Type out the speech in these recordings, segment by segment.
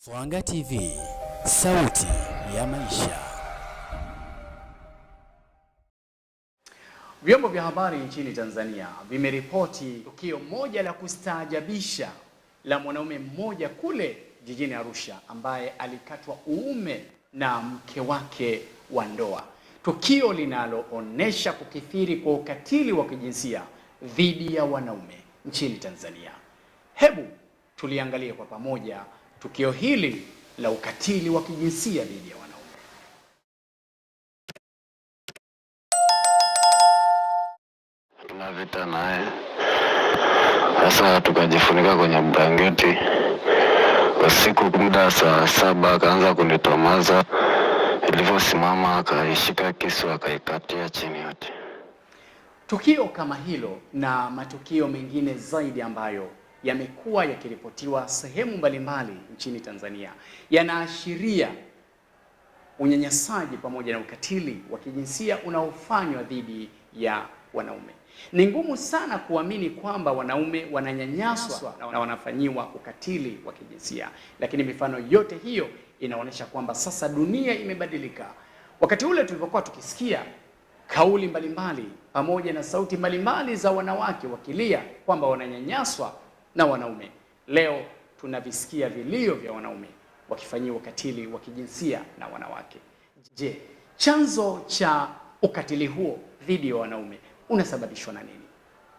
Mwanga TV, sauti ya maisha. Vyombo vya habari nchini Tanzania vimeripoti tukio moja la kustaajabisha la mwanaume mmoja kule jijini Arusha ambaye alikatwa uume na mke wake wa ndoa. Tukio linaloonesha kukithiri kwa ukatili wa kijinsia dhidi ya wanaume nchini Tanzania. Hebu tuliangalie kwa pamoja tukio hili la ukatili wa kijinsia dhidi ya wanaume. Tuna vita naye. Sasa tukajifunika kwenye blanketi. Usiku muda saa 7 akaanza kunitomaza. Ilivyosimama akaishika kisu akaikatia chini yote. Tukio kama hilo na matukio mengine zaidi ambayo yamekuwa yakiripotiwa sehemu mbalimbali nchini Tanzania yanaashiria unyanyasaji pamoja na ukatili wa kijinsia unaofanywa dhidi ya wanaume. Ni ngumu sana kuamini kwamba wanaume wananyanyaswa na wanafanyiwa ukatili wa kijinsia, lakini mifano yote hiyo inaonyesha kwamba sasa dunia imebadilika. Wakati ule tulipokuwa tukisikia kauli mbalimbali pamoja na sauti mbalimbali za wanawake wakilia kwamba wananyanyaswa na wanaume, leo tunavisikia vilio vya wanaume wakifanyiwa ukatili wa kijinsia na wanawake. Je, chanzo cha ukatili huo dhidi ya wanaume unasababishwa na nini?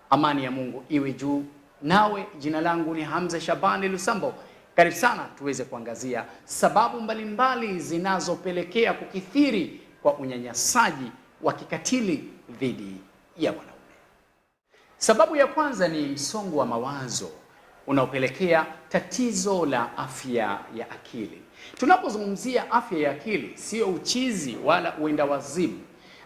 Amani ya Mungu iwe juu nawe. Jina langu ni Hamza Shabani Lusambo. Karibu sana tuweze kuangazia sababu mbalimbali zinazopelekea kukithiri kwa unyanyasaji wa kikatili dhidi ya wanaume. Sababu ya kwanza ni msongo wa mawazo unaopelekea tatizo la afya ya akili. Tunapozungumzia afya ya akili, sio uchizi wala uenda wazimu.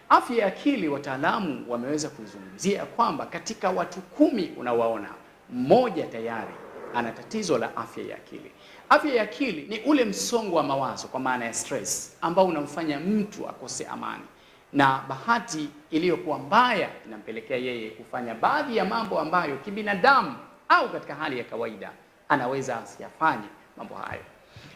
Afya ya akili, wataalamu wameweza kuizungumzia kwamba katika watu 10 unawaona, mmoja tayari ana tatizo la afya ya akili. Afya ya akili ni ule msongo wa mawazo, kwa maana ya stress, ambao unamfanya mtu akose amani, na bahati iliyokuwa mbaya inampelekea yeye kufanya baadhi ya mambo ambayo kibinadamu au katika hali ya kawaida anaweza asiyafanye mambo hayo.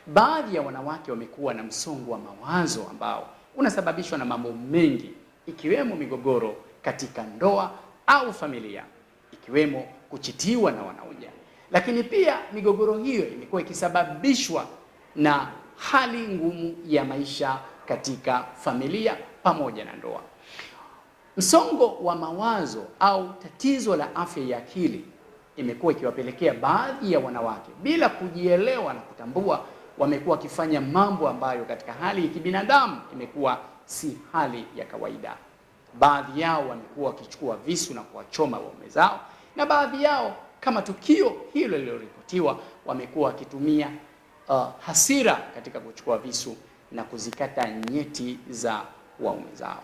Baadhi ya wanawake wamekuwa na msongo wa mawazo ambao unasababishwa na mambo mengi, ikiwemo migogoro katika ndoa au familia, ikiwemo kuchitiwa na wanaume. Lakini pia migogoro hiyo imekuwa ikisababishwa na hali ngumu ya maisha katika familia pamoja na ndoa. Msongo wa mawazo au tatizo la afya ya akili imekuwa ikiwapelekea baadhi ya wanawake, bila kujielewa na kutambua, wamekuwa wakifanya mambo ambayo katika hali ya kibinadamu imekuwa si hali ya kawaida. Baadhi yao wamekuwa wakichukua visu na kuwachoma waume zao, na baadhi yao, kama tukio hilo lililoripotiwa, wamekuwa wakitumia hasira katika kuchukua visu na kuzikata nyeti za waume zao.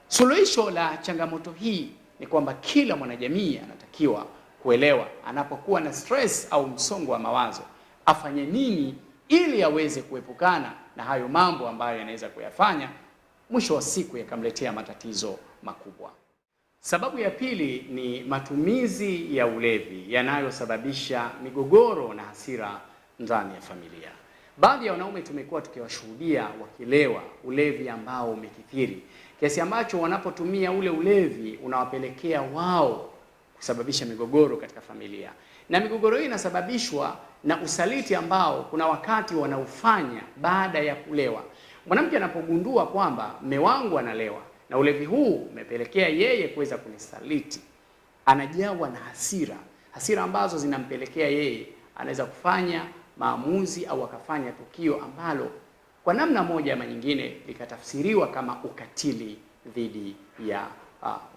Suluhisho la changamoto hii ni kwamba kila mwanajamii anatakiwa kuelewa anapokuwa na stress au msongo wa mawazo afanye nini ili aweze kuepukana na hayo mambo ambayo yanaweza kuyafanya mwisho wa siku yakamletea matatizo makubwa. Sababu ya pili ni matumizi ya ulevi yanayosababisha migogoro na hasira ndani ya familia. Baadhi ya wanaume tumekuwa tukiwashuhudia wakilewa, ulevi ambao umekithiri kiasi ambacho wanapotumia ule ulevi unawapelekea wao kusababisha migogoro katika familia. Na migogoro hii inasababishwa na usaliti ambao kuna wakati wanaufanya baada ya kulewa. Mwanamke anapogundua kwamba mume wangu analewa na ulevi huu umepelekea yeye kuweza kunisaliti, anajawa na hasira ambazo zinampelekea yeye anaweza kufanya maamuzi au akafanya tukio ambalo kwa namna moja ama nyingine likatafsiriwa kama ukatili dhidi ya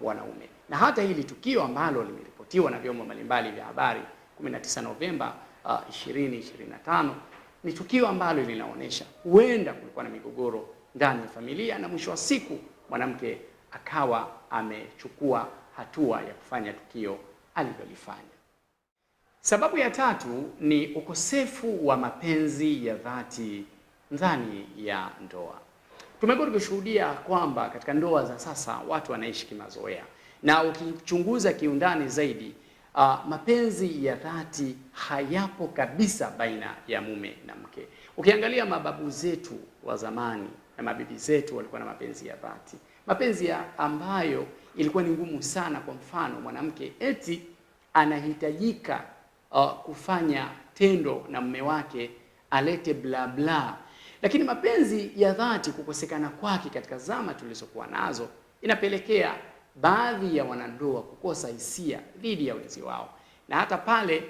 wanaume. Na hata hili tukio ambalo limeripotiwa na vyombo mbalimbali vya habari 19 Novemba 2025 ni tukio ambalo linaonyesha huenda kulikuwa na migogoro ndani ya familia, na mwisho wa siku mwanamke akawa amechukua hatua ya kufanya tukio alilolifanya. Sababu ya tatu ni ukosefu wa mapenzi ya dhati ndani ya ndoa. Tumekuwa tukishuhudia kwamba katika ndoa za sasa watu wanaishi kimazoea, na ukichunguza kiundani zaidi mapenzi ya dhati hayapo kabisa baina ya mume na mke. Ukiangalia mababu zetu wa zamani na mabibi zetu walikuwa na mapenzi ya dhati, mapenzi ambayo ilikuwa ni ngumu sana. Kwa mfano, mwanamke eti anahitajika kufanya tendo na mume wake alete bla bla. Lakini mapenzi ya dhati kukosekana kwake katika zama tulizokuwa nazo inapelekea baadhi ya wanandoa kukosa hisia dhidi ya wenzi wao, na hata pale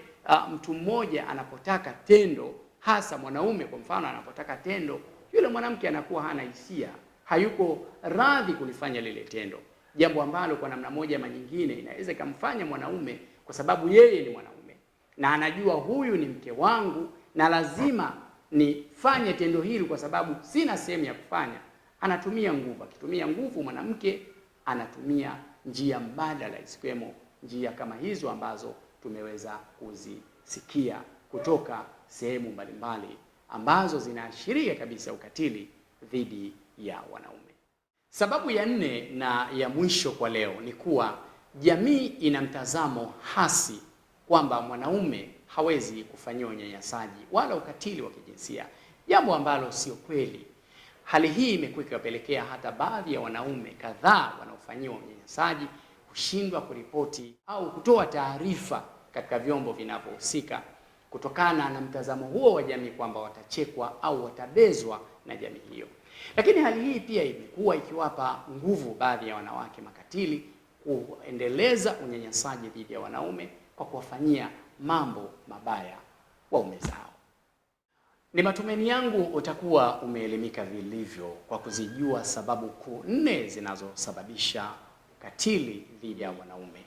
mtu mmoja anapotaka tendo, hasa mwanaume kwa mfano anapotaka tendo, yule mwanamke anakuwa hana hisia, hayuko radhi kulifanya lile tendo, jambo ambalo kwa namna moja ama nyingine inaweza kumfanya mwanaume, kwa sababu yeye ni mwanaume na anajua huyu ni mke wangu na lazima nifanye tendo hili kwa sababu sina sehemu ya kufanya, anatumia nguvu. Akitumia nguvu, mwanamke anatumia njia mbadala, isikwemo njia kama hizo ambazo tumeweza kuzisikia kutoka sehemu mbalimbali ambazo zinaashiria kabisa ukatili dhidi ya wanaume. Sababu ya 4 na ya mwisho kwa leo ni kuwa jamii ina mtazamo hasi kwamba mwanaume hawezi kufanyiwa unyanyasaji wala ukatili wa kijinsia, jambo ambalo sio kweli. Hali hii imekuwa ikiwapelekea hata baadhi ya wanaume kadhaa wanaofanyiwa unyanyasaji kushindwa kuripoti au kutoa taarifa katika vyombo vinavyohusika kutokana na mtazamo huo wa jamii kwamba watachekwa au watabezwa na jamii hiyo. Lakini hali hii pia imekuwa ikiwapa nguvu baadhi ya wanawake makatili kuendeleza unyanyasaji dhidi ya wanaume kwa kuwafanyia mambo mabaya waume zao. Ni matumaini yangu utakuwa umeelimika vilivyo kwa kuzijua sababu kuu 4 zinazosababisha ukatili dhidi ya wanaume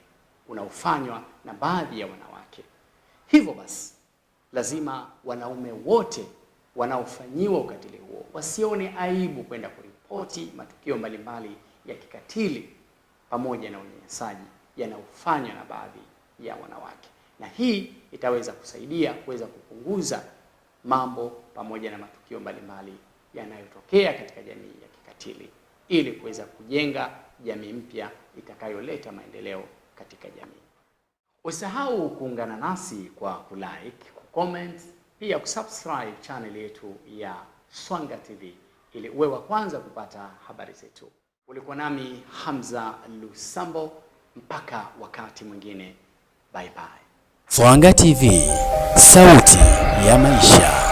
unaofanywa na baadhi ya wanawake. Hivyo basi, lazima wanaume wote wanaofanyiwa ukatili huo wasione aibu kwenda kuripoti matukio mbalimbali ya kikatili pamoja na unyanyasaji yanayofanywa na baadhi ya wanawake. Na hii itaweza kusaidia kuweza kupunguza mambo pamoja na matukio mbalimbali yanayotokea katika jamii ya kikatili, ili kuweza kujenga jamii mpya itakayoleta maendeleo katika jamii. Usisahau kuungana nasi kwa kulike, kucomment, pia kusubscribe channel yetu ya Swanga TV ili uwe wa kwanza kupata habari zetu. Ulikuwa nami Hamza Lusambo, mpaka wakati mwingine. Bye bye. Swanga TV, sauti ya maisha.